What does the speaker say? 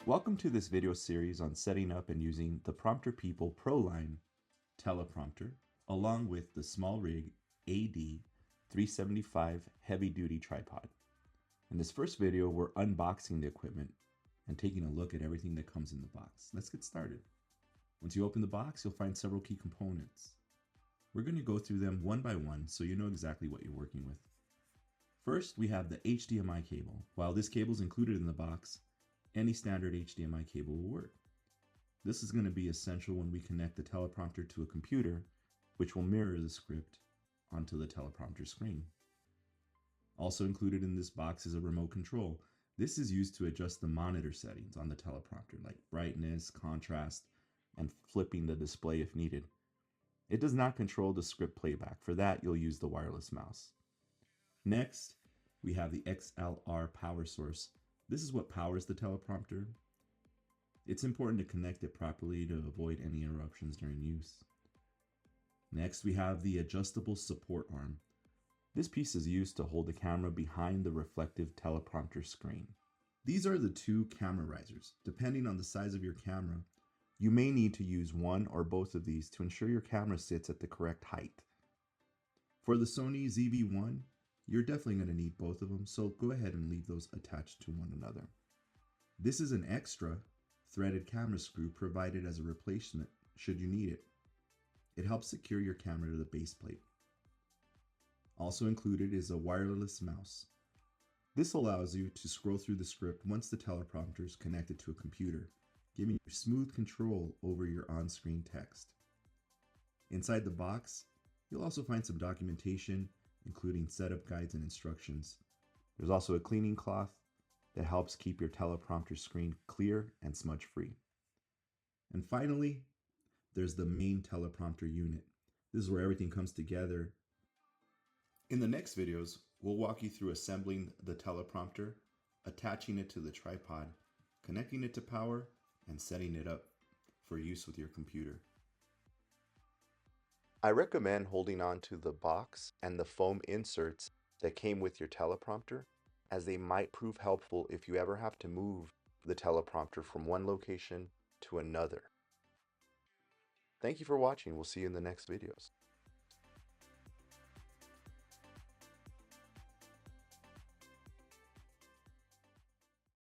Welcome to this video series on setting up and using the Prompter People ProLine teleprompter along with the SmallRig AD375 heavy-duty tripod. In this first video, we're unboxing the equipment and taking a look at everything that comes in the box. Let's get started. Once you open the box, you'll find several key components. We're going to go through them one by one so you know exactly what you're working with. First, we have the HDMI cable. While this cable is included in the box, any standard HDMI cable will work. This is going to be essential when we connect the teleprompter to a computer, which will mirror the script onto the teleprompter screen. Also included in this box is a remote control. This is used to adjust the monitor settings on the teleprompter, like brightness, contrast, and flipping the display if needed. It does not control the script playback. For that, you'll use the wireless mouse. Next, we have the XLR power source. This is what powers the teleprompter. It's important to connect it properly to avoid any interruptions during use. Next, we have the adjustable support arm. This piece is used to hold the camera behind the reflective teleprompter screen. These are the two camera risers. Depending on the size of your camera, you may need to use one or both of these to ensure your camera sits at the correct height. For the Sony ZV-1, you're definitely going to need both of them, so go ahead and leave those attached to one another. This is an extra threaded camera screw provided as a replacement should you need it. It helps secure your camera to the base plate. Also included is a wireless mouse. This allows you to scroll through the script once the teleprompter is connected to a computer, giving you smooth control over your on-screen text. Inside the box, you'll also find some documentation, including setup guides and instructions. There's also a cleaning cloth that helps keep your teleprompter screen clear and smudge-free. And finally, there's the main teleprompter unit. This is where everything comes together. In the next videos, we'll walk you through assembling the teleprompter, attaching it to the tripod, connecting it to power, and setting it up for use with your computer. I recommend holding on to the box and the foam inserts that came with your teleprompter, as they might prove helpful if you ever have to move the teleprompter from one location to another. Thank you for watching. We'll see you in the next videos.